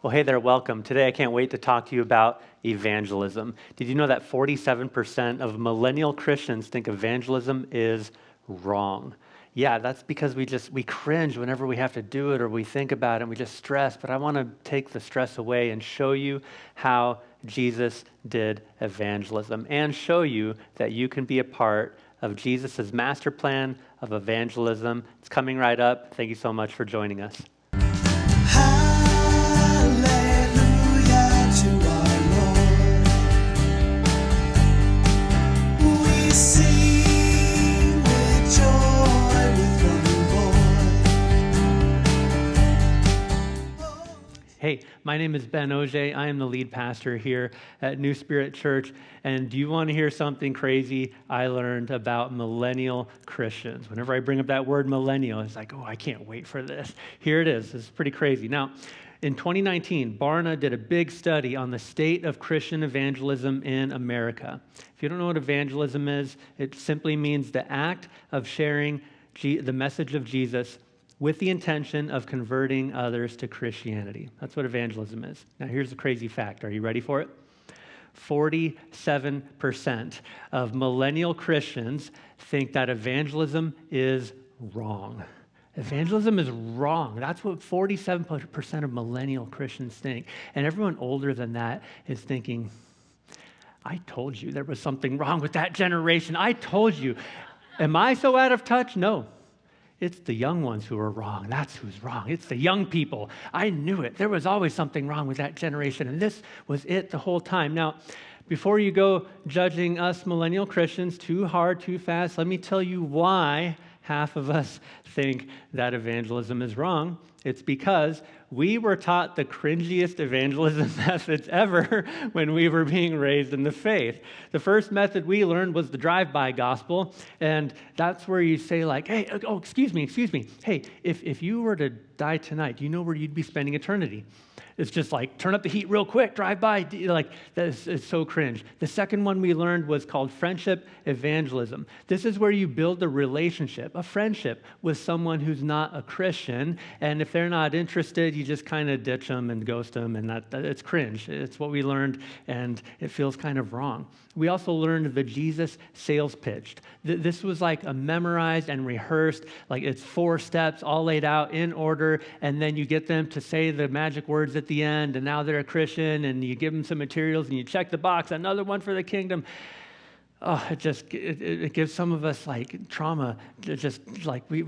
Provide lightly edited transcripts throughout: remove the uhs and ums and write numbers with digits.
Well, hey there, welcome. Today I can't wait to talk to you about evangelism. Did you know that 47% of millennial Christians think evangelism is wrong? Yeah, that's because we cringe whenever we have to do it or we think about it and we just stress, but I want to take the stress away and show you how Jesus did evangelism and show you that you can be a part of Jesus' master plan of evangelism. It's coming right up. Thank you so much for joining us. Hey, my name is Ben Oje. I am the lead pastor here at NewSpirit.Church. And do you want to hear something crazy I learned about millennial Christians? Whenever I bring up that word millennial, it's like, oh, I can't wait for this. Here it is. It's pretty crazy. Now, in 2019, Barna did a big study on the state of Christian evangelism in America. If you don't know what evangelism is, it simply means the act of sharing the message of Jesus with the intention of converting others to Christianity. That's what evangelism is. Now, here's the crazy fact. Are you ready for it? 47% of millennial Christians think that evangelism is wrong. Evangelism is wrong. That's what 47% of millennial Christians think. And everyone older than that is thinking, I told you there was something wrong with that generation. I told you. Am I so out of touch? No. It's the young ones who are wrong. That's who's wrong. It's the young people. I knew it. There was always something wrong with that generation, and this was it the whole time. Now, before you go judging us millennial Christians too hard, too fast, let me tell you why half of us think that evangelism is wrong. It's because we were taught the cringiest evangelism methods ever when we were being raised in the faith. The first method we learned was the drive-by gospel, and that's where you say like, hey, oh, excuse me. Hey, if you were to die tonight, do you know where you'd be spending eternity? It's just like, turn up the heat real quick, drive by. Like, it's so cringe. The second one we learned was called friendship evangelism. This is where you build a relationship, a friendship with someone who's not a Christian. And if they're not interested, you just kind of ditch them and ghost them. And it's cringe. It's what we learned, and it feels kind of wrong. We also learned the Jesus sales pitch. This was like a memorized and rehearsed, like it's 4 steps all laid out in order, and then you get them to say the magic words at the end, and now they're a Christian, and you give them some materials, and you check the box, another one for the kingdom. Oh, it gives some of us like trauma. Just like we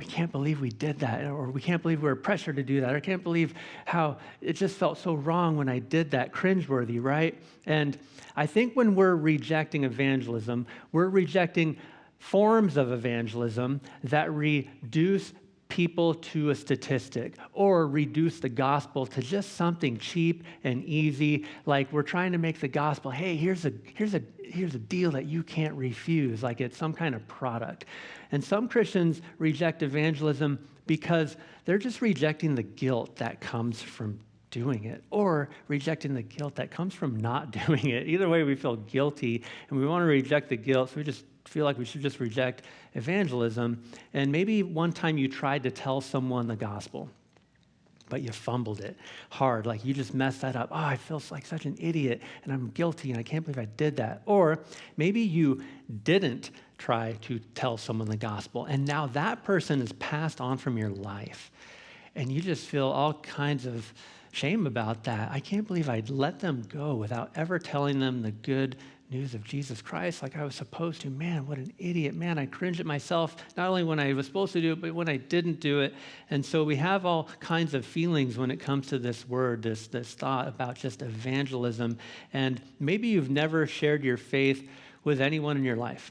can't believe we did that, or we can't believe we were pressured to do that, or I can't believe how it just felt so wrong when I did that. Cringeworthy, right? And I think when we're rejecting evangelism, we're rejecting forms of evangelism that reduce people to a statistic or reduce the gospel to just something cheap and easy. Like we're trying to make the gospel, hey, here's a deal that you can't refuse, like it's some kind of product. And some Christians reject evangelism because they're just rejecting the guilt that comes from doing it, or rejecting the guilt that comes from not doing it. Either way, we feel guilty, and we want to reject the guilt, so we just feel like we should just reject evangelism. And maybe one time you tried to tell someone the gospel, but you fumbled it hard, like you just messed that up. Oh, I feel like such an idiot, and I'm guilty, and I can't believe I did that. Or maybe you didn't try to tell someone the gospel, and now that person is passed on from your life, and you just feel all kinds of shame about that. I can't believe I'd let them go without ever telling them the good news of Jesus Christ like I was supposed to. Man, what an idiot. Man, I cringe at myself, not only when I was supposed to do it, but when I didn't do it. And so we have all kinds of feelings when it comes to this word, this thought about just evangelism. And maybe you've never shared your faith with anyone in your life.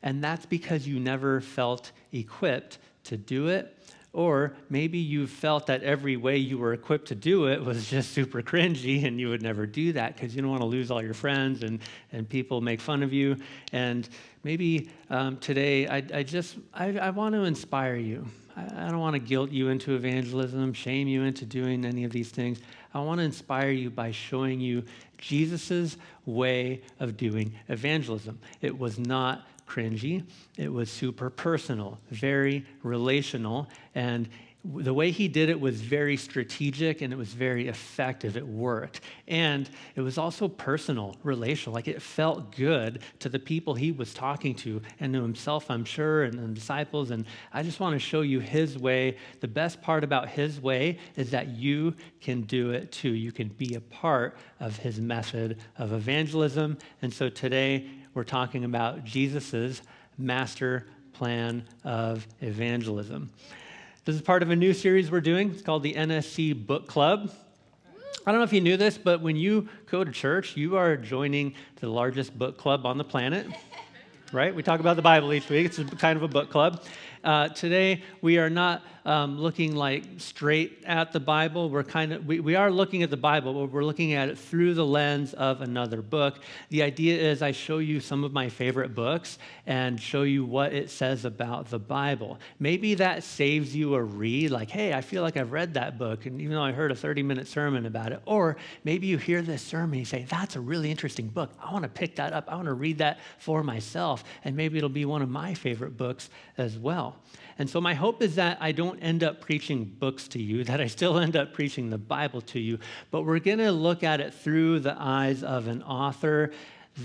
And that's because you never felt equipped to do it. Or maybe you felt that every way you were equipped to do it was just super cringy, and you would never do that because you don't want to lose all your friends and people make fun of you. And maybe today I want to inspire you. I don't want to guilt you into evangelism, shame you into doing any of these things. I want to inspire you by showing you Jesus' way of doing evangelism. It was not cringy. It was super personal, very relational, and the way he did it was very strategic and it was very effective. It worked. And it was also personal, relational. Like it felt good to the people he was talking to and to himself, I'm sure, and the disciples. And I just want to show you his way. The best part about his way is that you can do it too. You can be a part of his method of evangelism. And so today we're talking about Jesus's master plan of evangelism. This is part of a new series we're doing. It's called the NSC Book Club. I don't know if you knew this, but when you go to church, you are joining the largest book club on the planet, right? We talk about the Bible each week. It's kind of a book club. Today, we are not looking like straight at the Bible. We are looking at the Bible, but we're looking at it through the lens of another book. The idea is I show you some of my favorite books and show you what it says about the Bible. Maybe that saves you a read, like, hey, I feel like I've read that book, and even though I heard a 30-minute sermon about it. Or maybe you hear this sermon and you say, that's a really interesting book. I want to pick that up. I want to read that for myself, and maybe it'll be one of my favorite books as well. And so my hope is that I don't end up preaching books to you, that I still end up preaching the Bible to you, but we're going to look at it through the eyes of an author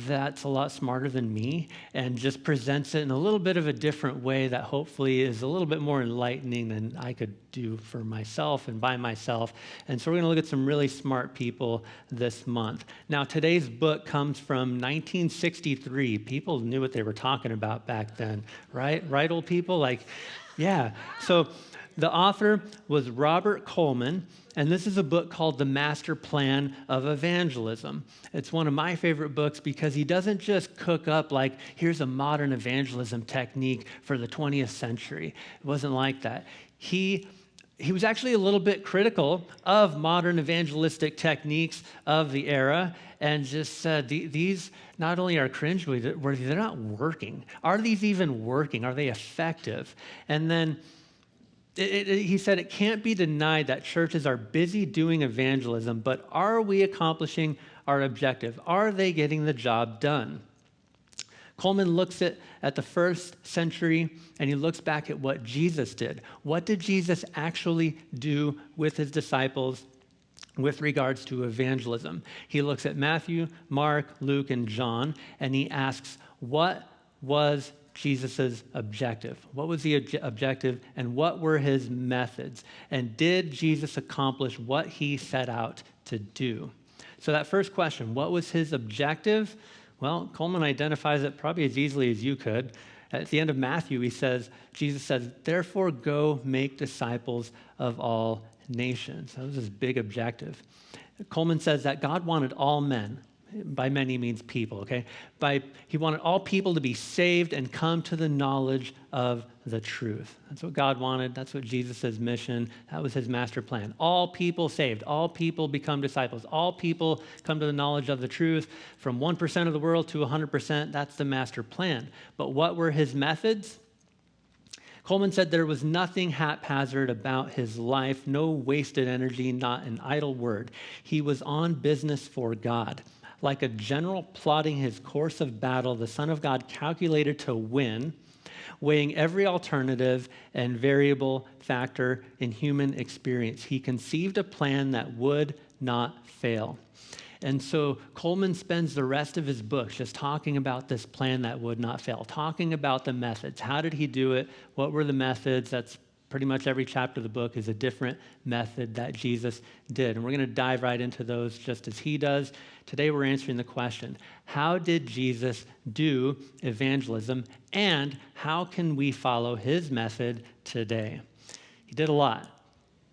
that's a lot smarter than me and just presents it in a little bit of a different way that hopefully is a little bit more enlightening than I could do for myself and by myself. And so we're going to look at some really smart people this month. Now, today's book comes from 1963. People knew what they were talking about back then, right? Right, old people? Like, yeah. So the author was Robert Coleman, and this is a book called The Master Plan of Evangelism. It's one of my favorite books because he doesn't just cook up like, here's a modern evangelism technique for the 20th century. It wasn't like that. He was actually a little bit critical of modern evangelistic techniques of the era and just said, these not only are cringeworthy, they're not working. Are these even working? Are they effective? And then he said it can't be denied that churches are busy doing evangelism, but are we accomplishing our objective? Are they getting the job done? Coleman looks at the first century, and he looks back at what Jesus did. What did Jesus actually do with his disciples with regards to evangelism? He looks at Matthew, Mark, Luke, and John, and he asks, what was Jesus' objective? What was the objective, and what were his methods? And did Jesus accomplish what he set out to do? So that first question, what was his objective? Well, Coleman identifies it probably as easily as you could. At the end of Matthew, Jesus says, therefore go make disciples of all nations. That was his big objective. Coleman says that God wanted all men. By men, he means people, okay? He wanted all people to be saved and come to the knowledge of the truth. That's what God wanted. That's what Jesus' mission. That was his master plan. All people saved. All people become disciples. All people come to the knowledge of the truth. From 1% of the world to 100%, that's the master plan. But what were his methods? Coleman said there was nothing haphazard about his life, no wasted energy, not an idle word. He was on business for God. Like a general plotting his course of battle, the Son of God calculated to win, weighing every alternative and variable factor in human experience. He conceived a plan that would not fail. And so Coleman spends the rest of his book just talking about this plan that would not fail, talking about the methods. How did he do it? What were the methods? That's pretty much every chapter of the book is a different method that Jesus did. And we're going to dive right into those just as he does. Today we're answering the question, how did Jesus do evangelism, and how can we follow his method today? He did a lot.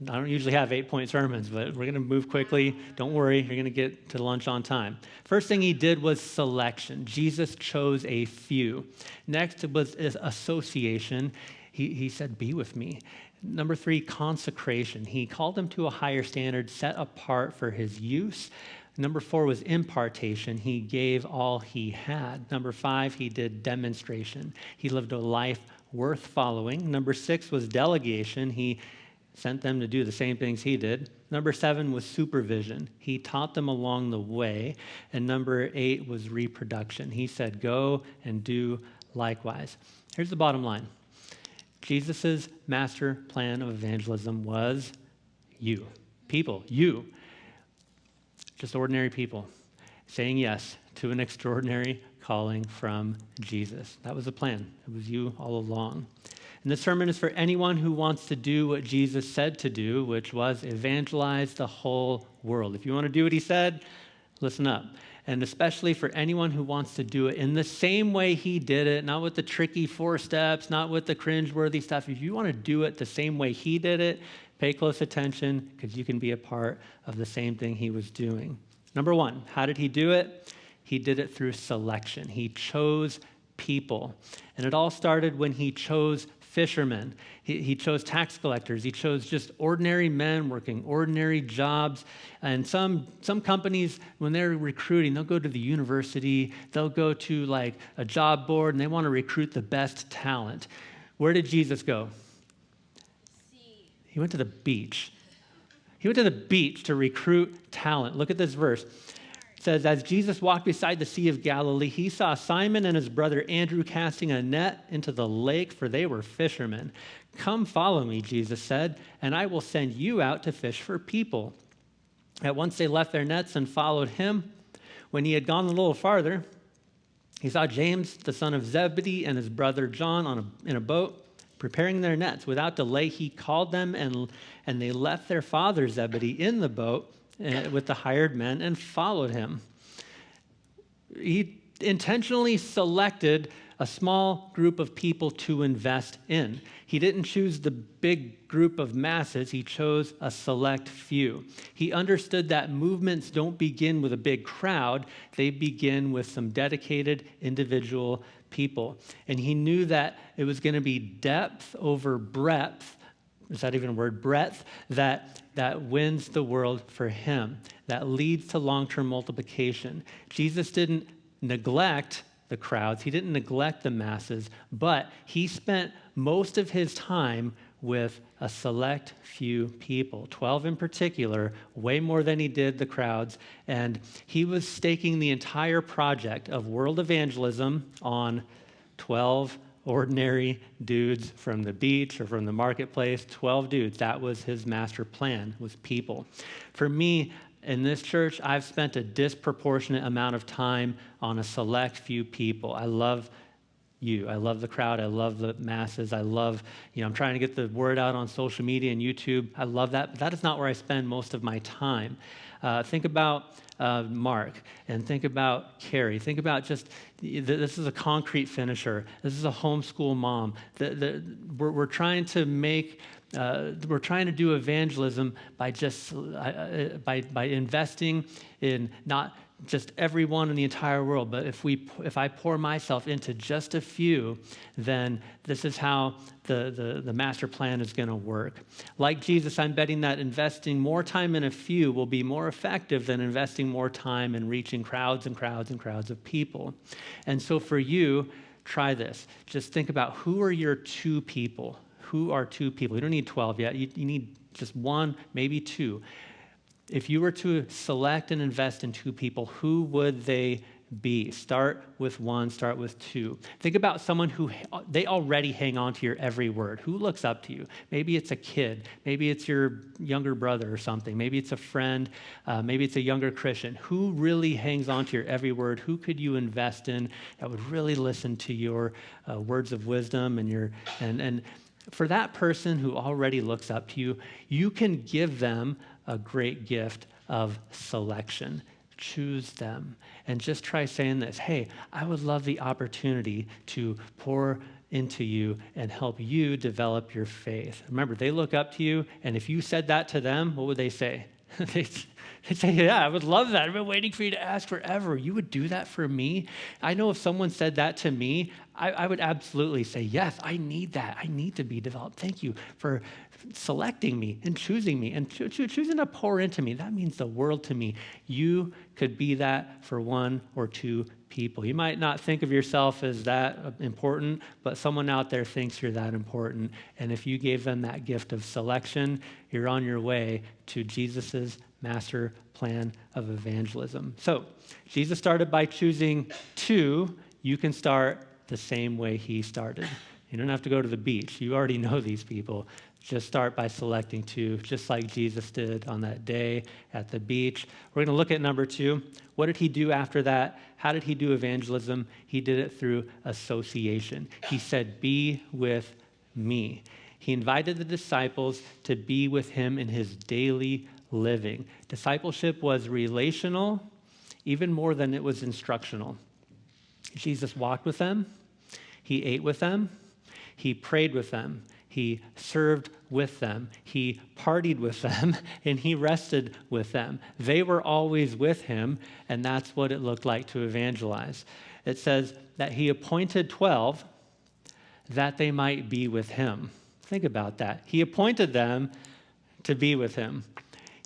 I don't usually have 8-point sermons, but we're going to move quickly. Don't worry, you're going to get to lunch on time. First thing he did was selection. Jesus chose a few. Next was association. He said, be with me. Number 3, consecration. He called them to a higher standard, set apart for his use. Number 4 was impartation. He gave all he had. Number 5, he did demonstration. He lived a life worth following. Number 6 was delegation. He sent them to do the same things he did. Number 7 was supervision. He taught them along the way. And number 8 was reproduction. He said, go and do likewise. Here's the bottom line. Jesus' master plan of evangelism was you. People, you. Just ordinary people saying yes to an extraordinary calling from Jesus. That was the plan. It was you all along. And this sermon is for anyone who wants to do what Jesus said to do, which was evangelize the whole world. If you want to do what he said, listen up. And especially for anyone who wants to do it in the same way he did it, not with the tricky 4 steps, not with the cringeworthy stuff. If you want to do it the same way he did it, pay close attention because you can be a part of the same thing he was doing. Number 1, how did he do it? He did it through selection. He chose people. And it all started when he chose fishermen. He chose tax collectors. He chose just ordinary men working ordinary jobs. And some companies, when they're recruiting, they'll go to the university, they'll go to like a job board, and they want to recruit the best talent. Where did Jesus go? He went to the beach. He went to the beach to recruit talent. Look at this verse. It says, as Jesus walked beside the Sea of Galilee, he saw Simon and his brother Andrew casting a net into the lake, for they were fishermen. Come follow me, Jesus said, and I will send you out to fish for people. At once they left their nets and followed him. When he had gone a little farther, he saw James, the son of Zebedee, and his brother John in a boat, preparing their nets. Without delay, he called them, and they left their father Zebedee in the boat with the hired men and followed him. He intentionally selected a small group of people to invest in. He didn't choose the big group of masses. He chose a select few. He understood that movements don't begin with a big crowd. They begin with some dedicated individual people. And he knew that it was going to be depth over breadth. Is that even a word? Breadth that wins the world for him, that leads to long-term multiplication. Jesus didn't neglect the crowds. He didn't neglect the masses, but he spent most of his time with a select few people, 12 in particular, way more than he did the crowds. And he was staking the entire project of world evangelism on 12 ordinary dudes from the beach or from the marketplace, 12 dudes. That was his master plan, was people. For me, in this church, I've spent a disproportionate amount of time on a select few people. I love you. I love the crowd. I love the masses. I love, I'm trying to get the word out on social media and YouTube. I love that, but that is not where I spend most of my time. Think about Mark, and think about Carrie. Think about this is a concrete finisher. This is a homeschool mom. We're trying to do evangelism by investing in not just everyone in the entire world, but if I pour myself into just a few, then this is how the master plan is going to work. Like Jesus, I'm betting that investing more time in a few will be more effective than investing more time in reaching crowds and crowds and crowds of people. And so for you, try this. Just think about, who are your 2 people? Who are 2 people? You don't need 12 yet. You need just 1, maybe 2. If you were to select and invest in 2 people, who would they be? Start with 1, start with 2. Think about someone who they already hang on to your every word. Who looks up to you? Maybe it's a kid. Maybe it's your younger brother or something. Maybe it's a friend. Maybe it's a younger Christian. Who really hangs on to your every word? Who could you invest in that would really listen to your words of wisdom and for that person who already looks up to you, you can give them a great gift of selection. Choose them. And just try saying this: hey, I would love the opportunity to pour into you and help you develop your faith. Remember, they look up to you, and if you said that to them, what would they say? They'd say, yeah, I would love that. I've been waiting for you to ask forever. You would do that for me? I know if someone said that to me, I would absolutely say, yes, I need that. I need to be developed. Thank you for selecting me and choosing me and choosing to pour into me. That means the world to me. You could be that for 1 or 2 people. You might not think of yourself as that important, but someone out there thinks you're that important. And if you gave them that gift of selection, you're on your way to Jesus's master plan of evangelism. So Jesus started by choosing 2. You can start the same way he started. You don't have to go to the beach. You already know these people. Just start by selecting 2, just like Jesus did on that day at the beach. We're going to look at number 2. What did he do after that? How did he do evangelism? He did it through association. He said, be with me. He invited the disciples to be with him in his daily living. Discipleship was relational, even more than it was instructional. Jesus walked with them. He ate with them. He prayed with them. He served with them. He partied with them, and he rested with them. They were always with him, and that's what it looked like to evangelize. It says that he appointed 12 that they might be with him. Think about that. He appointed them to be with him.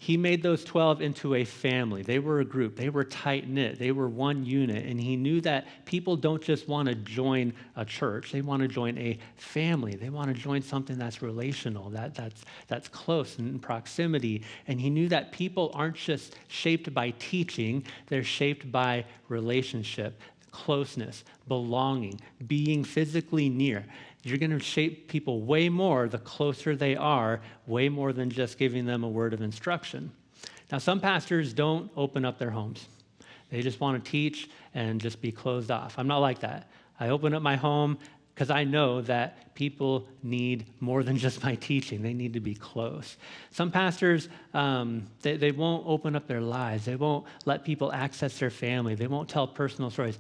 He made those 12 into a family. They were a group. They were tight-knit. They were one unit. And he knew that people don't just want to join a church. They want to join a family. They want to join something that's relational, that's close in proximity. And he knew that people aren't just shaped by teaching. They're shaped by relationship, closeness, belonging, being physically near. You're going to shape people way more the closer they are, way more than just giving them a word of instruction. Now, some pastors don't open up their homes. They just want to teach and just be closed off. I'm not like that. I open up my home because I know that people need more than just my teaching. They need to be close. Some pastors, they won't open up their lives. They won't let people access their family. They won't tell personal stories.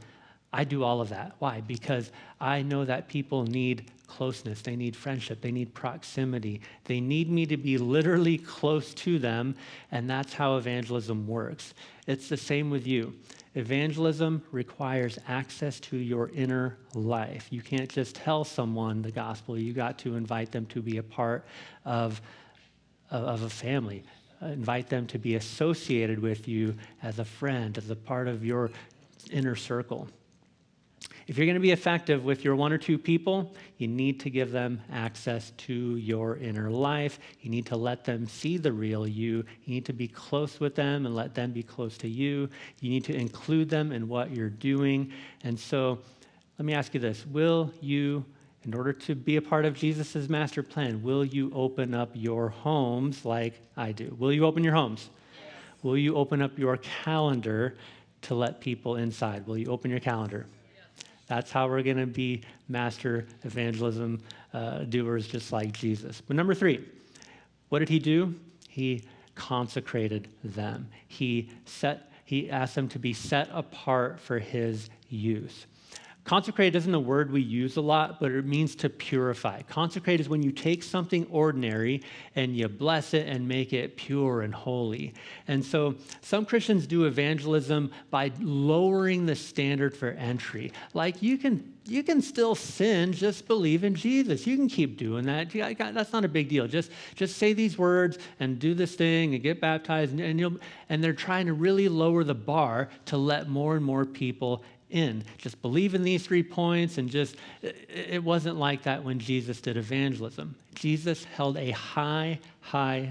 I do all of that. Why? Because I know that people need closeness. They need friendship. They need proximity. They need me to be literally close to them, and that's how evangelism works. It's the same with you. Evangelism requires access to your inner life. You can't just tell someone the gospel. You got to invite them to be a part of a family. Invite them to be associated with you as a friend, as a part of your inner circle. If you're going to be effective with your 1 or 2 people, you need to give them access to your inner life. You need to let them see the real you. You need to be close with them and let them be close to you. You need to include them in what you're doing. And so let me ask you this. Will you, in order to be a part of Jesus' master plan, will you open up your homes like I do? Will you open your homes? Yes. Will you open up your calendar to let people inside? Will you open your calendar? That's how we're going to be master evangelism doers just like Jesus. But number 3, what did he do? He consecrated them. He asked them to be set apart for his use. Consecrate isn't a word we use a lot, but it means to purify. Consecrate is when you take something ordinary and you bless it and make it pure and holy. And so some Christians do evangelism by lowering the standard for entry. Like you can still sin, just believe in Jesus. You can keep doing that. That's not a big deal. Just say these words and do this thing and get baptized. And they're trying to really lower the bar to let more and more people in. Just believe in these 3 points, and it wasn't like that when Jesus did evangelism. Jesus held a high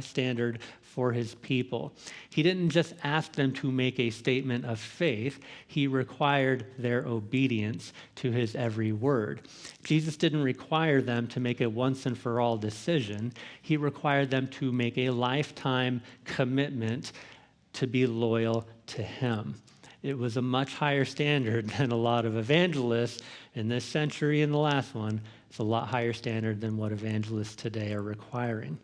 standard for his people. He didn't just ask them to make a statement of faith. He required their obedience to his every word. Jesus didn't require them to make a once and for all decision. He required them to make a lifetime commitment to be loyal to him. It was a much higher standard than a lot of evangelists in this century and the last one. It's a lot higher standard than what evangelists today are requiring.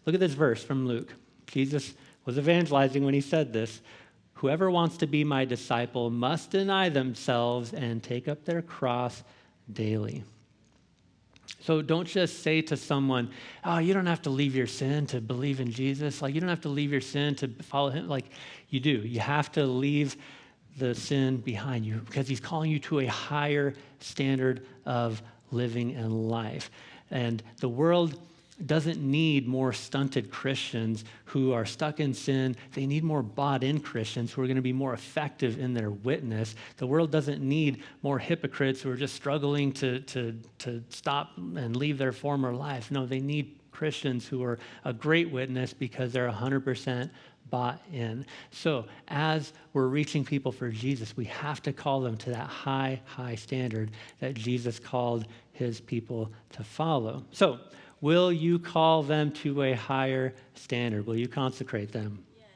Look at this verse from Luke. Jesus was evangelizing when he said this. Whoever wants to be my disciple must deny themselves and take up their cross daily. So don't just say to someone, oh, you don't have to leave your sin to believe in Jesus. Like, you don't have to leave your sin to follow him. Like, you do. You have to leave the sin behind you because he's calling you to a higher standard of living and life. And the world doesn't need more stunted Christians who are stuck in sin. They need more bought-in Christians who are going to be more effective in their witness. The world doesn't need more hypocrites who are just struggling to stop and leave their former life. No, they need Christians who are a great witness because they're 100% bought in. So as we're reaching people for Jesus, we have to call them to that high, high standard that Jesus called his people to follow. So will you call them to a higher standard? Will you consecrate them? Yes.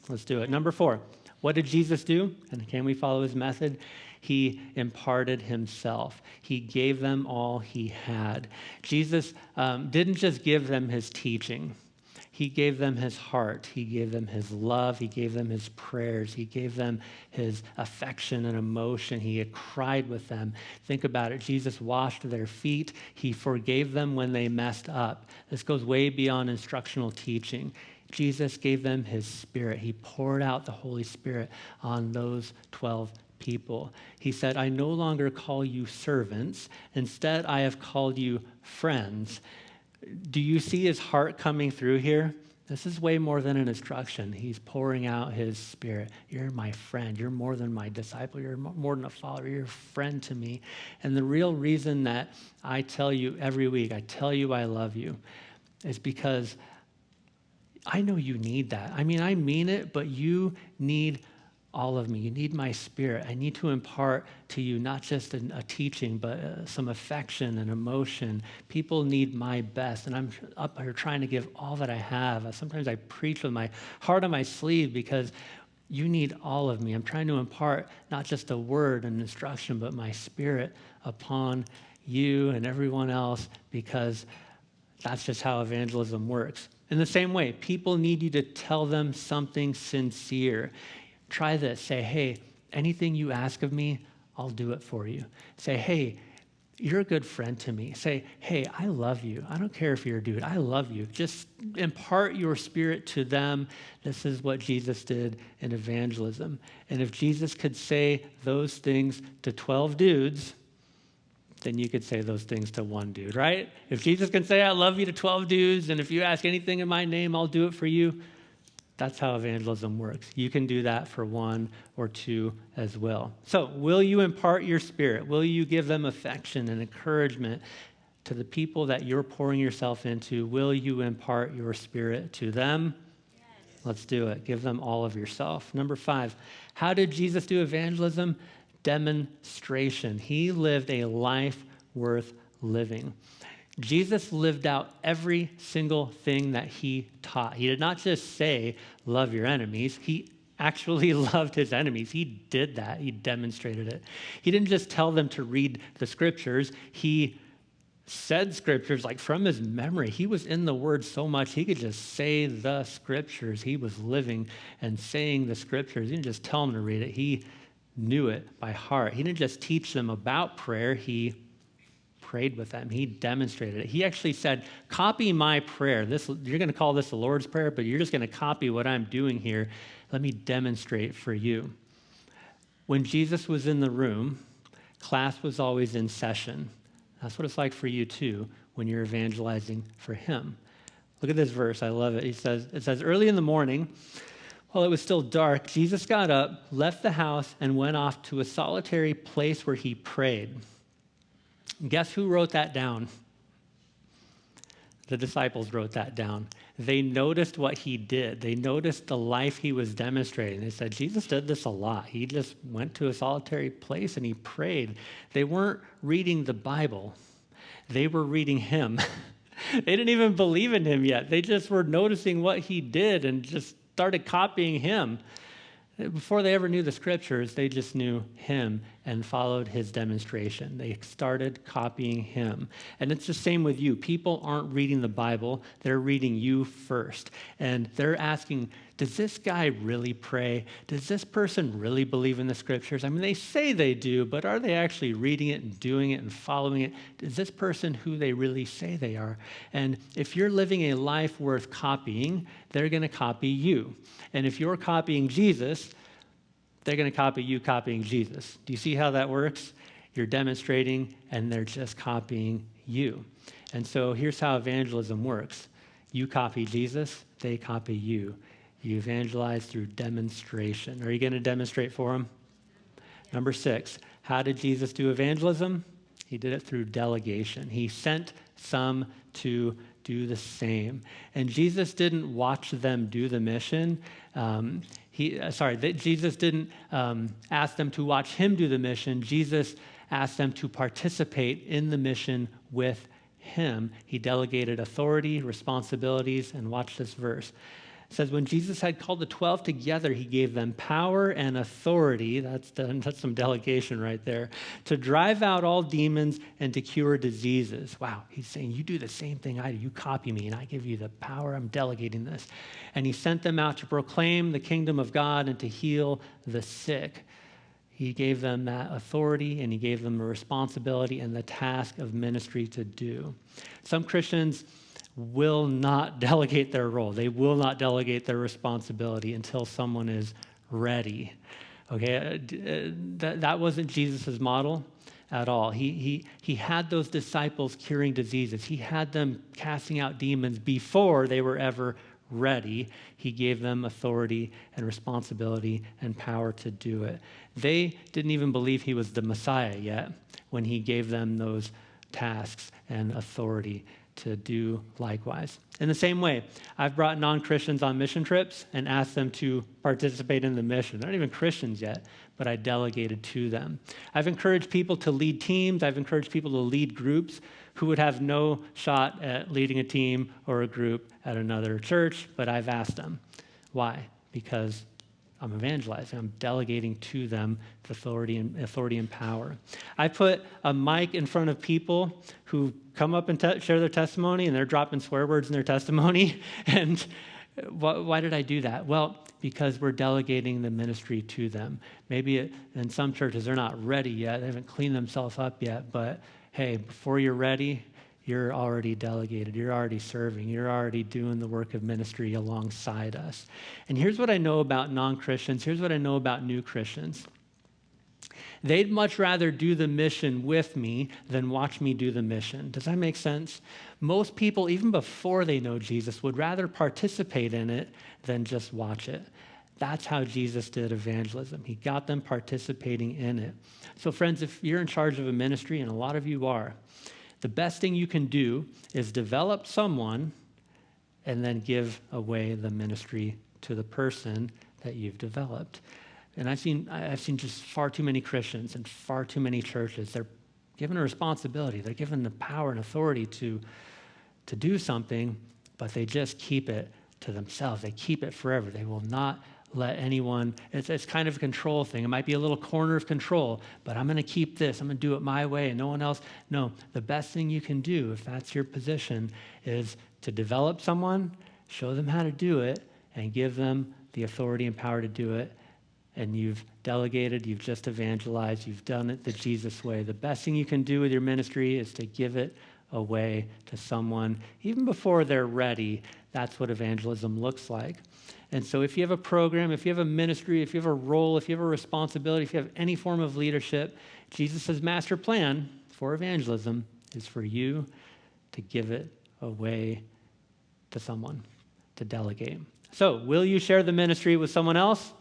Let's do it. Number 4, what did Jesus do? And can we follow his method? He imparted himself. He gave them all he had. Jesus didn't just give them his teaching. He gave them his heart. He gave them his love. He gave them his prayers. He gave them his affection and emotion. He had cried with them. Think about it. Jesus washed their feet. He forgave them when they messed up. This goes way beyond instructional teaching. Jesus gave them his Spirit. He poured out the Holy Spirit on those 12 people. He said, I no longer call you servants. Instead, I have called you friends. Do you see his heart coming through here? This is way more than an instruction. He's pouring out his Spirit. You're my friend. You're more than my disciple. You're more than a follower. You're a friend to me. And the real reason that I tell you every week, I tell you I love you, is because I know you need that. I mean it, but you need all of me. You need my Spirit. I need to impart to you not just a teaching, but some affection and emotion. People need my best, and I'm up here trying to give all that I have. Sometimes I preach with my heart on my sleeve because you need all of me. I'm trying to impart not just a word and instruction, but my Spirit upon you and everyone else, because that's just how evangelism works. In the same way, people need you to tell them something sincere. Try this. Say, hey, anything you ask of me, I'll do it for you. Say, hey, you're a good friend to me. Say, hey, I love you. I don't care if you're a dude. I love you. Just impart your Spirit to them. This is what Jesus did in evangelism. And if Jesus could say those things to 12 dudes, then you could say those things to one dude, right? If Jesus can say, I love you to 12 dudes, and if you ask anything in my name, I'll do it for you. That's how evangelism works. You can do that for one or two as well. So will you impart your Spirit? Will you give them affection and encouragement to the people that you're pouring yourself into? Will you impart your Spirit to them? Yes. Let's do it. Give them all of yourself. Number 5, how did Jesus do evangelism? Demonstration. He lived a life worth living. Jesus lived out every single thing that he taught. He did not just say, love your enemies. He actually loved his enemies. He did that. He demonstrated it. He didn't just tell them to read the scriptures. He said scriptures like from his memory. He was in the word so much, he could just say the scriptures. He was living and saying the scriptures. He didn't just tell them to read it. He knew it by heart. He didn't just teach them about prayer. He prayed with them. He demonstrated it. He actually said, copy my prayer. You're going to call this the Lord's Prayer, but you're just going to copy what I'm doing here. Let me demonstrate for you. When Jesus was in the room, class was always in session. That's what it's like for you too when you're evangelizing for him. Look at this verse. I love it. It says, early in the morning, while it was still dark, Jesus got up, left the house, and went off to a solitary place where he prayed. Guess who wrote that down? The disciples wrote that down. They noticed what he did. They noticed the life he was demonstrating. They said, Jesus did this a lot. He just went to a solitary place and he prayed. They weren't reading the Bible. They were reading him. They didn't even believe in him yet. They just were noticing what he did and just started copying him. Before they ever knew the scriptures, they just knew him and followed his demonstration. They started copying him. And it's the same with you. People aren't reading the Bible. They're reading you first. And they're asking, does this guy really pray? Does this person really believe in the scriptures? I mean, they say they do, but are they actually reading it and doing it and following it? Is this person who they really say they are? And if you're living a life worth copying, they're going to copy you. And if you're copying Jesus, they're going to copy you copying Jesus. Do you see how that works? You're demonstrating, and they're just copying you. And so here's how evangelism works. You copy Jesus, they copy you. You evangelize through demonstration. Are you going to demonstrate for them? Yeah. Number 6, how did Jesus do evangelism? He did it through delegation. He sent some to do the same. And Jesus didn't watch them do the mission. Jesus didn't ask them to watch him do the mission. Jesus asked them to participate in the mission with him. He delegated authority, responsibilities, and watch this verse. It says, when Jesus had called the 12 together, he gave them power and authority, that's some delegation right there, to drive out all demons and to cure diseases. Wow, he's saying, you do the same thing I do. You copy me, and I give you the power. I'm delegating this. And he sent them out to proclaim the kingdom of God and to heal the sick. He gave them that authority, and he gave them the responsibility and the task of ministry to do. Some Christians will not delegate their role. They will not delegate their responsibility until someone is ready. Okay, that wasn't Jesus' model at all. He had those disciples curing diseases. He had them casting out demons before they were ever ready. He gave them authority and responsibility and power to do it. They didn't even believe he was the Messiah yet when he gave them those tasks and authority to do likewise. In the same way, I've brought non-Christians on mission trips and asked them to participate in the mission. They're not even Christians yet, but I delegated to them. I've encouraged people to lead teams. I've encouraged people to lead groups who would have no shot at leading a team or a group at another church, but I've asked them. Why? Because I'm evangelizing. I'm delegating to them the authority and power. I put a mic in front of people who come up and share their testimony, and they're dropping swear words in their testimony. And why did I do that? Well, because we're delegating the ministry to them. Maybe in some churches, they're not ready yet. They haven't cleaned themselves up yet. But hey, before you're ready, you're already delegated. You're already serving. You're already doing the work of ministry alongside us. And here's what I know about non-Christians. Here's what I know about new Christians. They'd much rather do the mission with me than watch me do the mission. Does that make sense? Most people, even before they know Jesus, would rather participate in it than just watch it. That's how Jesus did evangelism. He got them participating in it. So friends, if you're in charge of a ministry, and a lot of you are, the best thing you can do is develop someone and then give away the ministry to the person that you've developed. And I've seen just far too many Christians and far too many churches. They're given a responsibility. They're given the power and authority to do something, but they just keep it to themselves. They keep it forever. They will not let anyone, it's kind of a control thing. It might be a little corner of control, but I'm going to keep this. I'm going to do it my way and no one else. No, the best thing you can do, if that's your position, is to develop someone, show them how to do it, and give them the authority and power to do it. And you've delegated, you've just evangelized, you've done it the Jesus way. The best thing you can do with your ministry is to give it away to someone, even before they're ready. That's what evangelism looks like. And so if you have a program, if you have a ministry, if you have a role, if you have a responsibility, if you have any form of leadership, Jesus' master plan for evangelism is for you to give it away to someone, to delegate. So will you share the ministry with someone else?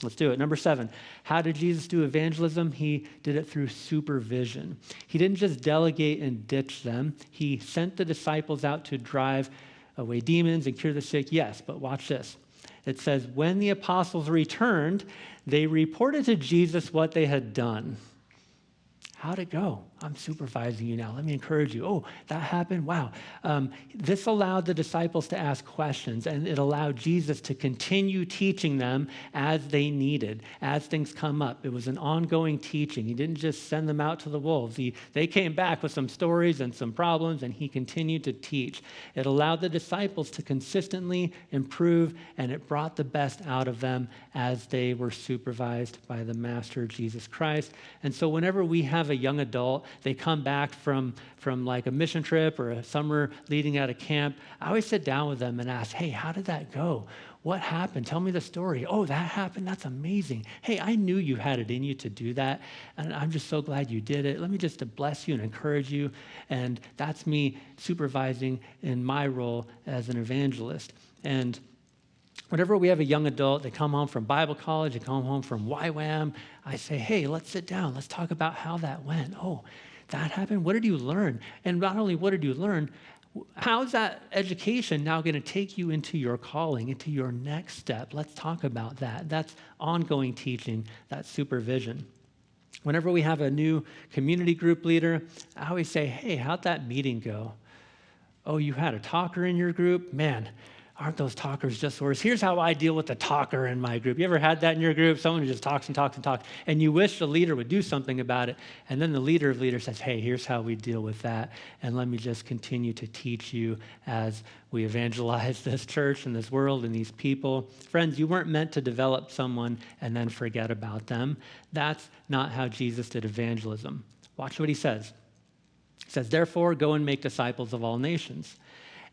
Let's do it. Number 7, how did Jesus do evangelism? He did it through supervision. He didn't just delegate and ditch them. He sent the disciples out to drive away demons and cure the sick. Yes, but watch this. It says, when the apostles returned, they reported to Jesus what they had done. How'd it go? I'm supervising you now. Let me encourage you. Oh, that happened? Wow. This allowed the disciples to ask questions, and it allowed Jesus to continue teaching them as they needed, as things come up. It was an ongoing teaching. He didn't just send them out to the wolves. They came back with some stories and some problems, and he continued to teach. It allowed the disciples to consistently improve, and it brought the best out of them as they were supervised by the Master, Jesus Christ. And so whenever we have a young adult, they come back from like a mission trip or a summer leading out of camp, I always sit down with them and ask, hey, how did that go? What happened? Tell me the story. Oh, that happened? That's amazing. Hey, I knew you had it in you to do that, and I'm just so glad you did it. Let me just bless you and encourage you. And that's me supervising in my role as an evangelist. And whenever we have a young adult, they come home from Bible college, they come home from YWAM, I say, hey, let's sit down. Let's talk about how that went. Oh, that happened? What did you learn? And not only what did you learn, How's that education now going to take you into your calling, into your next step? Let's talk about that. That's ongoing teaching, that's supervision. Whenever we have a new community group leader, I always say, hey, how'd that meeting go? Oh, you had a talker in your group? Man, aren't those talkers just worse? Here's how I deal with the talker in my group. You ever had that in your group? Someone who just talks and talks and talks, and you wish the leader would do something about it, and then the leader of leaders says, hey, here's how we deal with that, and let me just continue to teach you as we evangelize this church and this world and these people. Friends, you weren't meant to develop someone and then forget about them. That's not how Jesus did evangelism. Watch what he says. He says, therefore, go and make disciples of all nations.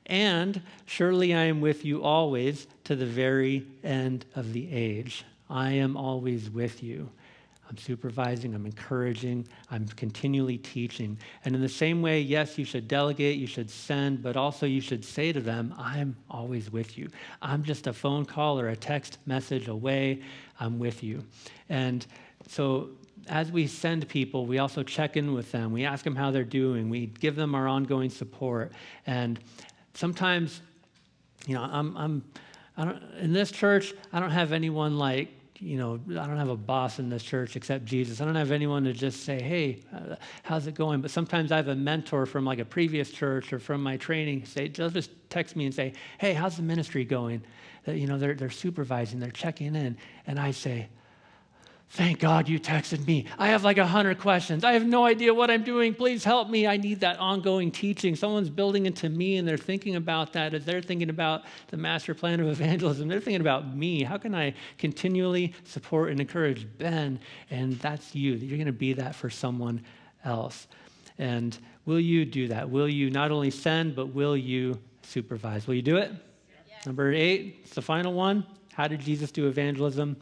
And surely I am with you always to the very end of the age. I am always with you. I'm supervising, I'm encouraging, I'm continually teaching. And in the same way, yes, you should delegate, you should send, but also you should say to them, I'm always with you. I'm just a phone call or a text message away. I'm with you. And so as we send people, we also check in with them. We ask them how they're doing. We give them our ongoing support. And sometimes, I don't, in this church, I don't have anyone like, I don't have a boss in this church except Jesus. I don't have anyone to just say, hey, how's it going? But sometimes I have a mentor from like a previous church or from my training. They'll just text me and say, hey, how's the ministry going? They're supervising, they're checking in. And I say, thank God you texted me. I have like 100 questions. I have no idea what I'm doing. Please help me. I need that ongoing teaching. Someone's building into me, and they're thinking about that as they're thinking about the master plan of evangelism. They're thinking about me. How can I continually support and encourage Ben? And that's you. You're going to be that for someone else. And will you do that? Will you not only send, but will you supervise? Will you do it? Yes. Number 8, it's the final one. How did Jesus do evangelism?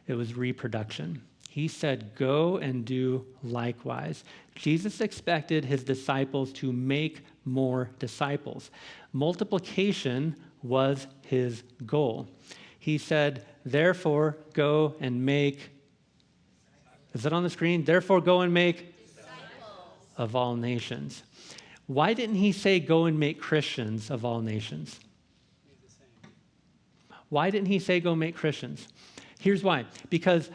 It was reproduction. He said, go and do likewise. Jesus expected his disciples to make more disciples. Multiplication was his goal. He said, therefore, go and make, is it on the screen? Therefore, go and make disciples of all nations. Why didn't he say, go and make Christians of all nations? Why didn't he say, go make Christians? Here's why. Because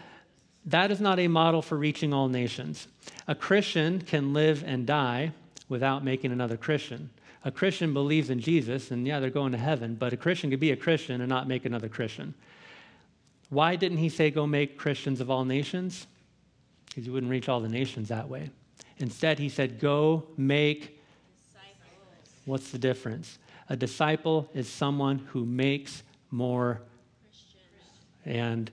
that is not a model for reaching all nations. A Christian can live and die without making another Christian. A Christian believes in Jesus, and yeah, they're going to heaven, but a Christian could be a Christian and not make another Christian. Why didn't he say, go make Christians of all nations? Because you wouldn't reach all the nations that way. Instead, he said, go make disciples. What's the difference? A disciple is someone who makes more and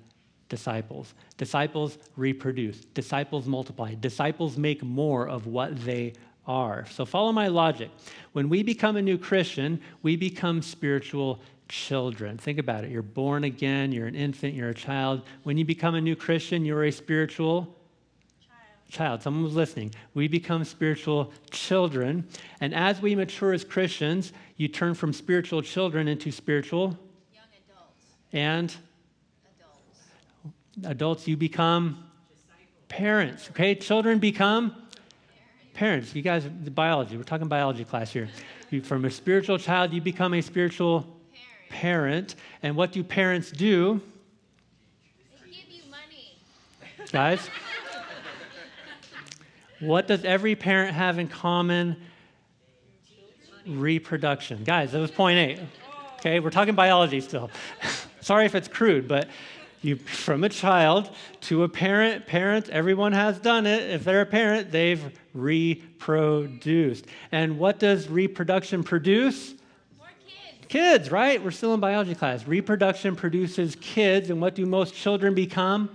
disciples. Disciples reproduce. Disciples multiply. Disciples make more of what they are. So follow my logic. When we become a new Christian, we become spiritual children. Think about it. You're born again. You're an infant. You're a child. When you become a new Christian, you're a spiritual child. Someone was listening. We become spiritual children. And as we mature as Christians, you turn from spiritual children into spiritual young adults. And adults, you become parents, okay? Children become parents. You guys, the biology, we're talking biology class here. From a spiritual child, you become a spiritual parent. And what do parents do? They give you money. Guys, what does every parent have in common? Reproduction. Guys, that was point 8. Okay, we're talking biology still. Sorry if it's crude, but from a child to a parent, everyone has done it. If they're a parent, they've reproduced. And what does reproduction produce? More kids. Kids, right? We're still in biology class. Reproduction produces kids, and what do most children become?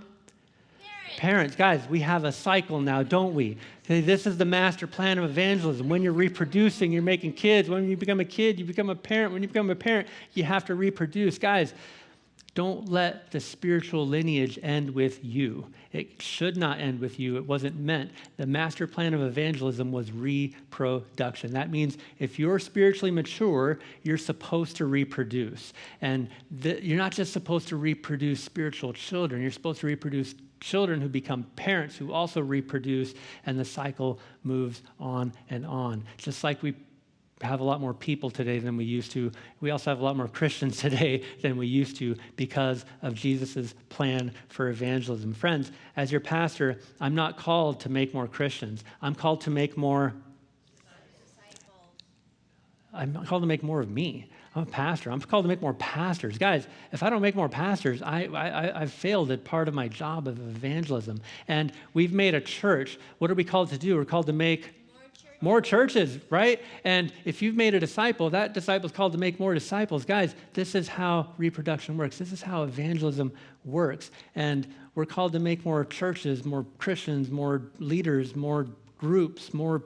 Parents. Guys, we have a cycle now, don't we? This is the master plan of evangelism. When you're reproducing, you're making kids. When you become a kid, you become a parent. When you become a parent, you have to reproduce. Guys, don't let the spiritual lineage end with you. It should not end with you. It wasn't meant. The master plan of evangelism was reproduction. That means if you're spiritually mature, you're supposed to reproduce. And you're not just supposed to reproduce spiritual children. You're supposed to reproduce children who become parents who also reproduce, and the cycle moves on and on. Just like we have a lot more people today than we used to. We also have a lot more Christians today than we used to because of Jesus' plan for evangelism. Friends, as your pastor, I'm not called to make more Christians. I'm called to make more. I'm called to make more of me. I'm a pastor. I'm called to make more pastors. Guys, if I don't make more pastors, I've failed at part of my job of evangelism. And we've made a church. What are we called to do? We're called to make more churches, right? And if you've made a disciple, that disciple is called to make more disciples. Guys, this is how reproduction works. This is how evangelism works. And we're called to make more churches, more Christians, more leaders, more groups, more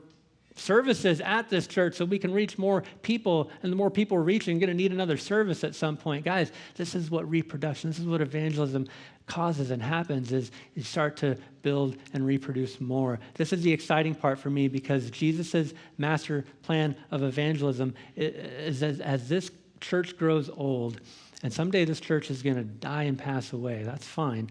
services at this church so we can reach more people, and the more people we're reaching, we're going to need another service at some point. Guys, this is what reproduction, this is what evangelism causes and happens, is you start to build and reproduce more. This is the exciting part for me because Jesus' master plan of evangelism is as this church grows old, and someday this church is going to die and pass away. That's fine.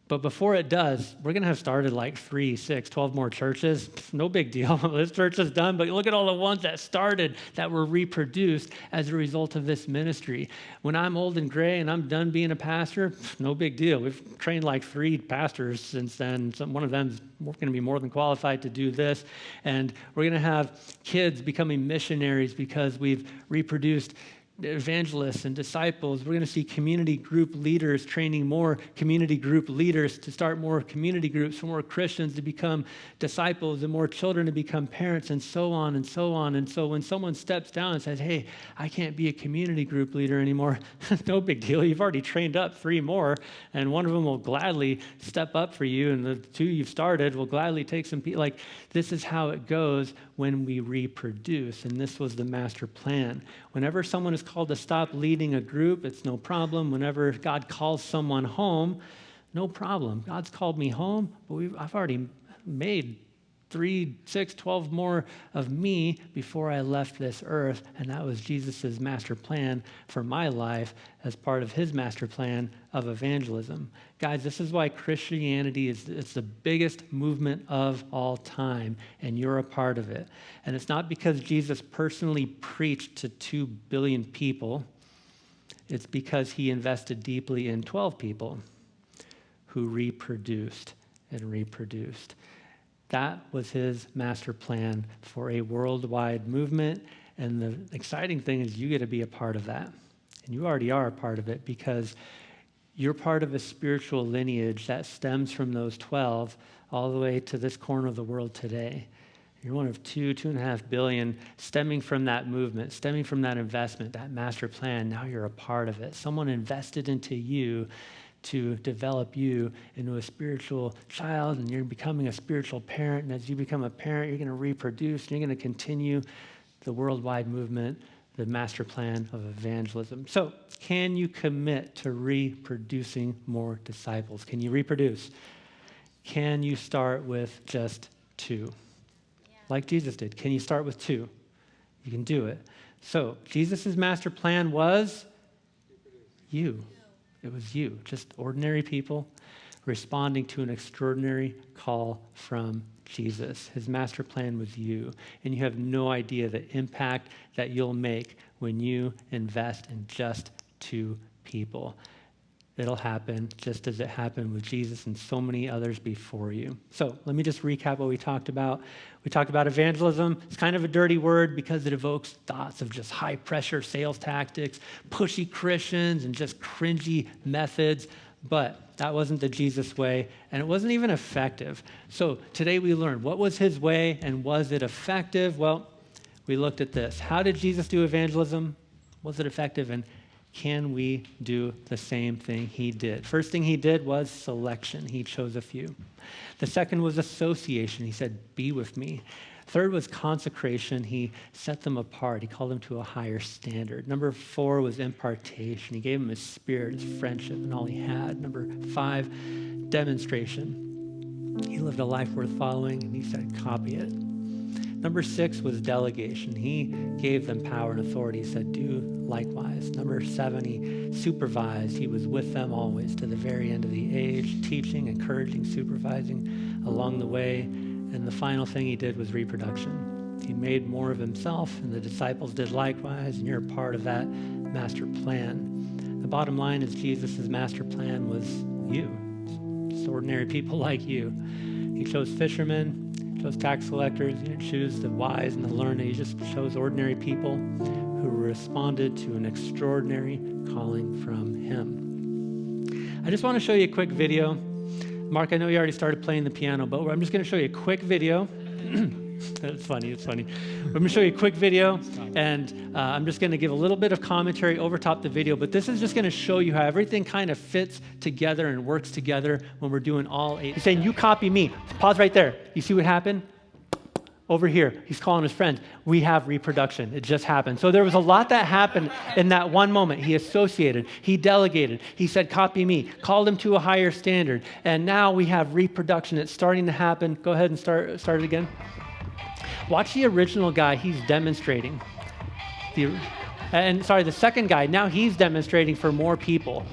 But before it does, we're going to have started like 3, 6, 12 more churches. No big deal. This church is done, but look at all the ones that started that were reproduced as a result of this ministry. When I'm old and gray and I'm done being a pastor, no big deal. We've trained like 3 pastors since then. One of them is going to be more than qualified to do this. And we're going to have kids becoming missionaries because we've reproduced evangelists and disciples. We're going to see community group leaders training more community group leaders to start more community groups for more Christians to become disciples and more children to become parents and so on and so on. And so when someone steps down and says, hey, I can't be a community group leader anymore, no big deal. You've already trained up 3 more, and one of them will gladly step up for you, and the 2 you've started will gladly take some people. Like, this is how it goes when we reproduce, and this was the master plan. Whenever someone is called to stop leading a group, it's no problem. Whenever God calls someone home, no problem. God's called me home, but I've already made 3, 6, 12 more of me before I left this earth, and that was Jesus' master plan for my life as part of his master plan of evangelism. Guys, this is why Christianity it's the biggest movement of all time, and you're a part of it. And it's not because Jesus personally preached to 2 billion people. It's because he invested deeply in 12 people who reproduced and reproduced. That was his master plan for a worldwide movement. And the exciting thing is you get to be a part of that. And you already are a part of it because you're part of a spiritual lineage that stems from those 12 all the way to this corner of the world today. You're one of 2.5 billion stemming from that movement, stemming from that investment, that master plan. Now you're a part of it. Someone invested into you to develop you into a spiritual child, and you're becoming a spiritual parent. And as you become a parent, you're going to reproduce, and you're going to continue the worldwide movement, the master plan of evangelism. So, can you commit to reproducing more disciples? Can you reproduce? Can you start with just 2? Like Jesus did. Can you start with 2? You can do it. So, Jesus' master plan was you. It was you, just ordinary people responding to an extraordinary call from Jesus. His master plan was you, and you have no idea the impact that you'll make when you invest in just 2 people. It'll happen just as it happened with Jesus and so many others before you. So let me just recap what we talked about. We talked about evangelism. It's kind of a dirty word because it evokes thoughts of just high-pressure sales tactics, pushy Christians, and just cringy methods. But that wasn't the Jesus way, and it wasn't even effective. So today we learned what was his way, and was it effective? Well, we looked at this. How did Jesus do evangelism? Was it effective? And can we do the same thing he did? First thing he did was selection. He chose a few. The second was association. He said, be with me. Third was consecration. He set them apart. He called them to a higher standard. Number 4 was impartation. He gave them his spirit, his friendship, and all he had. Number 5, demonstration. He lived a life worth following, and he said, copy it. Number 6 was delegation. He gave them power and authority. He said, do likewise. Number 7, he supervised. He was with them always to the very end of the age, teaching, encouraging, supervising along the way. And the final thing he did was reproduction. He made more of himself, and the disciples did likewise, and you're a part of that master plan. The bottom line is Jesus' master plan was you, just ordinary people like you. He chose fishermen, chose tax collectors. He didn't choose the wise and the learned. He just chose ordinary people who responded to an extraordinary calling from him. I just want to show you a quick video. Mark, I know you already started playing the piano, but I'm just going to show you a quick video. It's funny. I'm going to show you a quick video, and I'm just going to give a little bit of commentary over top the video, but this is just going to show you how everything kind of fits together and works together when we're doing all 8. He's saying, you copy me. Pause right there. You see what happened? Over here, he's calling his friends. We have reproduction. It just happened. So there was a lot that happened in that one moment. He associated. He delegated. He said, copy me. Called him to a higher standard. And now we have reproduction. It's starting to happen. Go ahead and start it again. Watch the original guy. He's demonstrating. The second guy, now he's demonstrating for more people.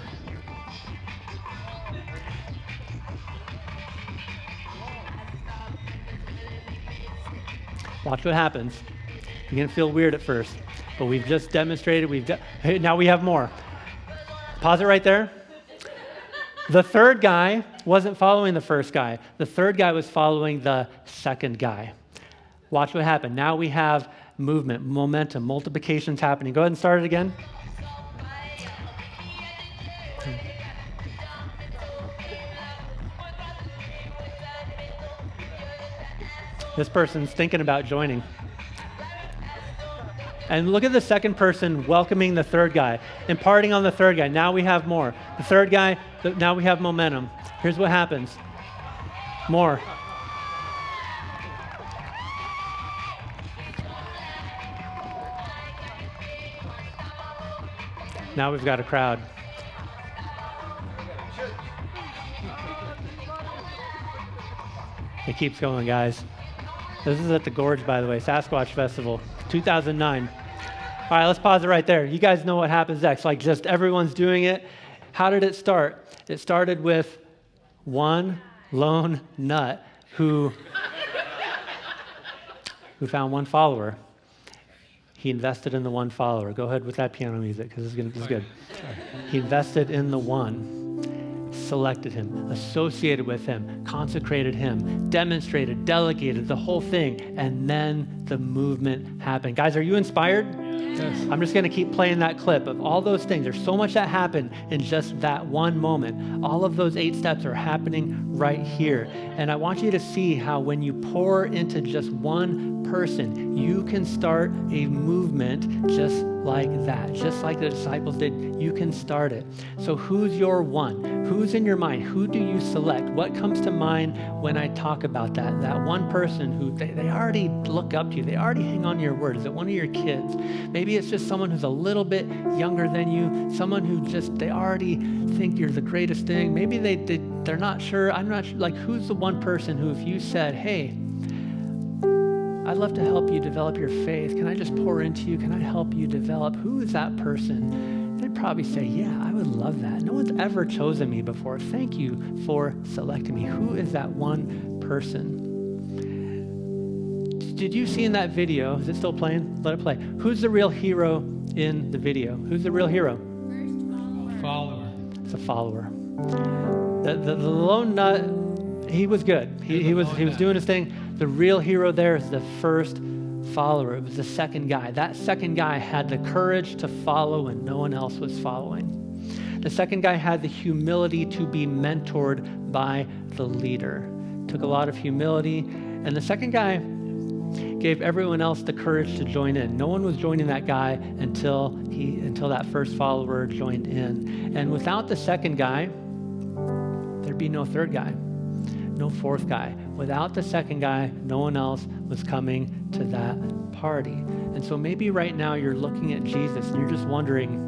Watch what happens. You're going to feel weird at first, but we've just demonstrated. Now we have more. Pause it right there. The third guy wasn't following the first guy. The third guy was following the second guy. Watch what happened. Now we have movement, momentum, multiplication's happening. Go ahead and start it again. This person's thinking about joining. And look at the second person welcoming the third guy, imparting on the third guy. Now we have more. The third guy, now we have momentum. Here's what happens. More. Now we've got a crowd. It keeps going, guys. This is at the Gorge, by the way, Sasquatch Festival, 2009. All right, let's pause it right there. You guys know what happens next. Like, just everyone's doing it. How did it start? It started with one lone nut who found one follower. He invested in the one follower. Go ahead with that piano music, because this is good. He invested in the one, selected him, associated with him, consecrated him, demonstrated, delegated, the whole thing, and then the movement happened. Guys, are you inspired? Yes. I'm just going to keep playing that clip of all those things. There's so much that happened in just that one moment. All of those 8 steps are happening right here. And I want you to see how when you pour into just one person, you can start a movement just like that. Just like the disciples did, you can start it. So who's your one? Who's in your mind? Who do you select? What comes to mind when I talk about that? That one person who they already look up to you. They already hang on to your word. Is it one of your kids? Maybe it's just someone who's a little bit younger than you, someone who they already think you're the greatest thing. Maybe they're not sure. I'm not sure. Like, who's the one person who, if you said, hey, I'd love to help you develop your faith. Can I just pour into you? Can I help you develop? Who is that person? They'd probably say, yeah, I would love that. No one's ever chosen me before. Thank you for selecting me. Who is that one person? Did you see in that video, is it still playing? Let it play. Who's the real hero in the video? Who's the real hero? First follower. It's a follower. The lone nut, he was good. He was doing his thing. The real hero there is the first follower. It was the second guy. That second guy had the courage to follow when no one else was following. The second guy had the humility to be mentored by the leader. Took a lot of humility. And the second guy gave everyone else the courage to join in. No one was joining that guy until that first follower joined in. And without the second guy, there'd be no third guy, no fourth guy. Without the second guy, no one else was coming to that party. And so maybe right now you're looking at Jesus and you're just wondering,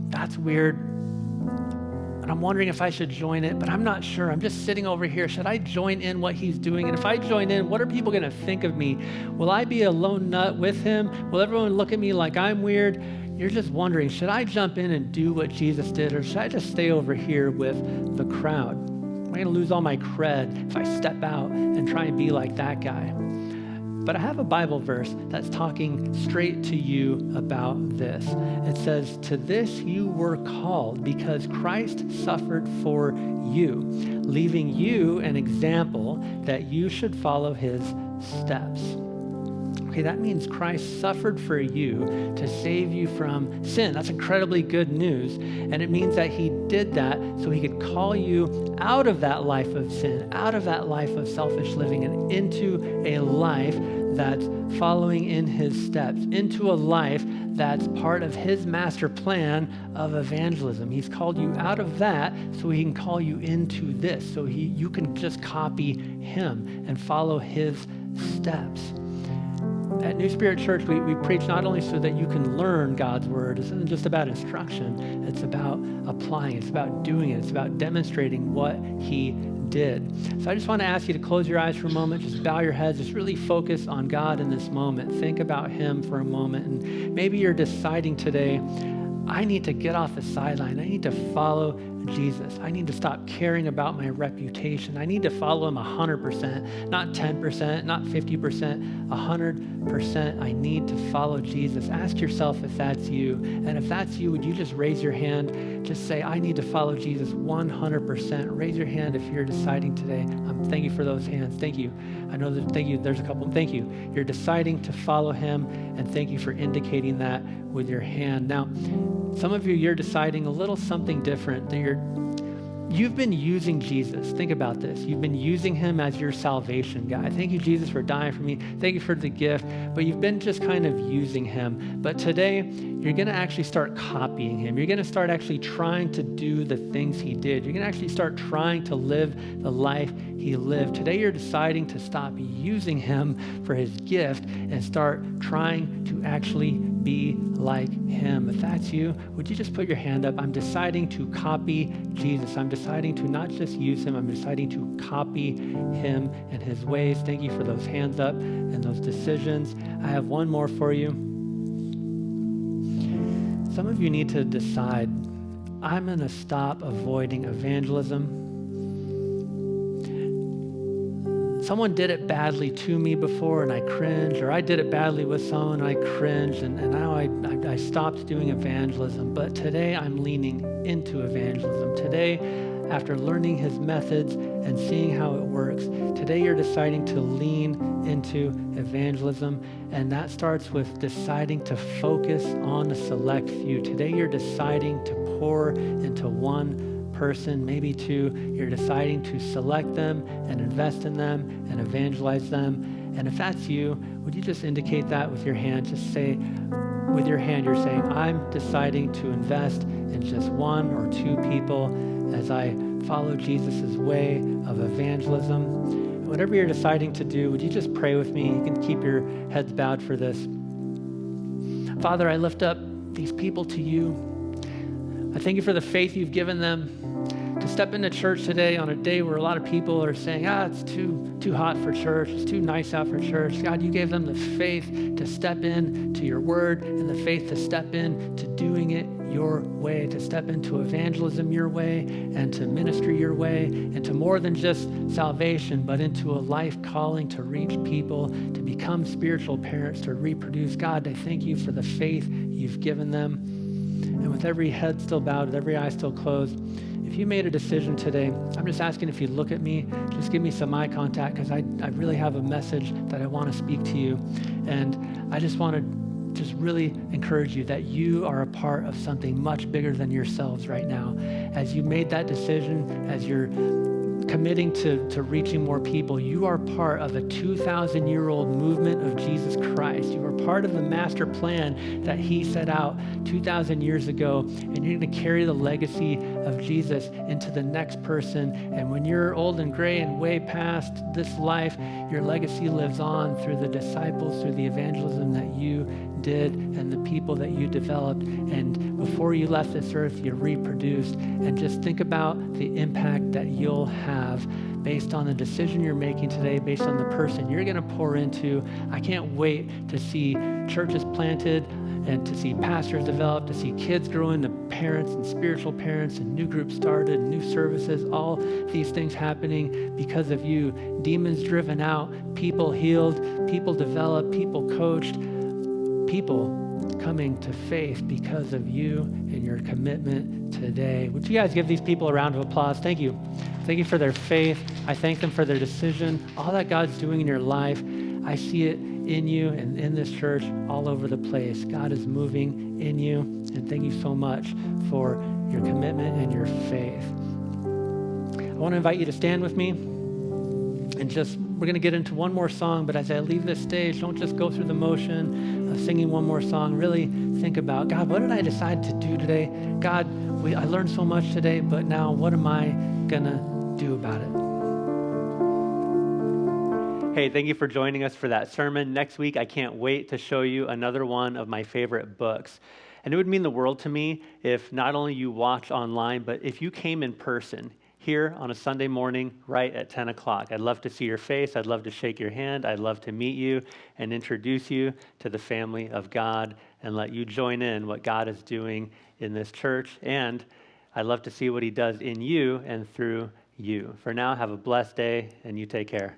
that's weird. And I'm wondering if I should join it, but I'm not sure. I'm just sitting over here. Should I join in what he's doing? And if I join in, what are people going to think of me? Will I be a lone nut with him? Will everyone look at me like I'm weird? You're just wondering, should I jump in and do what Jesus did, or should I just stay over here with the crowd? Am I going to lose all my cred if I step out and try and be like that guy? But I have a Bible verse that's talking straight to you about this. It says, "To this you were called because Christ suffered for you, leaving you an example that you should follow his steps." Okay, that means Christ suffered for you to save you from sin. That's incredibly good news. And it means that he did that so he could call you out of that life of sin, out of that life of selfish living, and into a life that's following in his steps, into a life that's part of his master plan of evangelism. He's called you out of that so he can call you into this, so you can just copy him and follow his steps. At NewSpirit.Church, we preach not only so that you can learn God's word. It isn't just about instruction. It's about applying. It's about doing it. It's about demonstrating what he did. So I just want to ask you to close your eyes for a moment. Just bow your heads. Just really focus on God in this moment. Think about him for a moment. And maybe you're deciding today, I need to get off the sideline. I need to follow Jesus. I need to stop caring about my reputation. I need to follow him 100%, not 10%, not 50%, 100%. I need to follow Jesus. Ask yourself if that's you. And if that's you, would you just raise your hand? Just say, I need to follow Jesus 100%. Raise your hand if you're deciding today. Thank you for those hands. Thank you. I know that, thank you. There's a couple. Thank you. You're deciding to follow him, and thank you for indicating that with your hand. Now, some of you, you're deciding a little something different, that you've been using Jesus. Think about this. You've been using him as your salvation guy. Thank you, Jesus, for dying for me. Thank you for the gift. But you've been just kind of using him. But today, you're going to actually start copying him. You're going to start actually trying to do the things he did. You're going to actually start trying to live the life he lived. Today, you're deciding to stop using him for his gift and start trying to actually be like him. If that's you, would you just put your hand up? I'm deciding to copy Jesus. I'm deciding to not just use him, I'm deciding to copy him and his ways. Thank you for those hands up and those decisions. I have one more for you. Some of you need to decide, I'm going to stop avoiding evangelism. Someone did it badly to me before and I cringed, or I did it badly with someone and I cringed, and now I stopped doing evangelism. But today I'm leaning into evangelism. Today, after learning his methods and seeing how it works, today you're deciding to lean into evangelism, and that starts with deciding to focus on a select few. Today you're deciding to pour into one person, maybe two. You're deciding to select them and invest in them and evangelize them. And if that's you, would you just indicate that with your hand? Just say, with your hand, you're saying, I'm deciding to invest in just one or two people as I follow Jesus' way of evangelism. And whatever you're deciding to do, would you just pray with me? You can keep your heads bowed for this. Father, I lift up these people to you. I thank you for the faith you've given them to step into church today on a day where a lot of people are saying, it's too hot for church, it's too nice out for church. God, you gave them the faith to step in to your word and the faith to step in to doing it your way, to step into evangelism your way and to ministry your way, and to more than just salvation, but into a life calling to reach people, to become spiritual parents, to reproduce. God, I thank you for the faith you've given them. And with every head still bowed, with every eye still closed, if you made a decision today, I'm just asking if you look at me, just give me some eye contact, because I really have a message that I want to speak to you. And I just want to just really encourage you that you are a part of something much bigger than yourselves right now. As you made that decision, as you're committing to reaching more people, you are part of a 2,000-year-old movement of Jesus Christ. You are part of the master plan that he set out 2,000 years ago, and you're going to carry the legacy of Jesus into the next person. And when you're old and gray and way past this life, your legacy lives on through the disciples, through the evangelism that you did and the people that you developed. And before you left this earth, you reproduced. And just think about the impact that you'll have based on the decision you're making today, based on the person you're going to pour into. I can't wait to see churches planted and to see pastors develop, to see kids grow into parents and spiritual parents and new groups started, new services, all these things happening because of you. Demons driven out, people healed, people developed, people coached, people coming to faith because of you and your commitment today. Would you guys give these people a round of applause? Thank you. Thank you for their faith. I thank them for their decision. All that God's doing in your life, I see it in you and in this church all over the place. God is moving in you, and thank you so much for your commitment and your faith. I want to invite you to stand with me, and we're going to get into one more song, but as I leave this stage, don't just go through the motion of singing one more song. Really think about, God, what did I decide to do today? God, I learned so much today, but now what am I going to do about it? Hey, thank you for joining us for that sermon. Next week, I can't wait to show you another one of my favorite books. And it would mean the world to me if not only you watch online, but if you came in person here on a Sunday morning right at 10 o'clock. I'd love to see your face. I'd love to shake your hand. I'd love to meet you and introduce you to the family of God and let you join in what God is doing in this church. And I'd love to see what he does in you and through you. For now, have a blessed day, and you take care.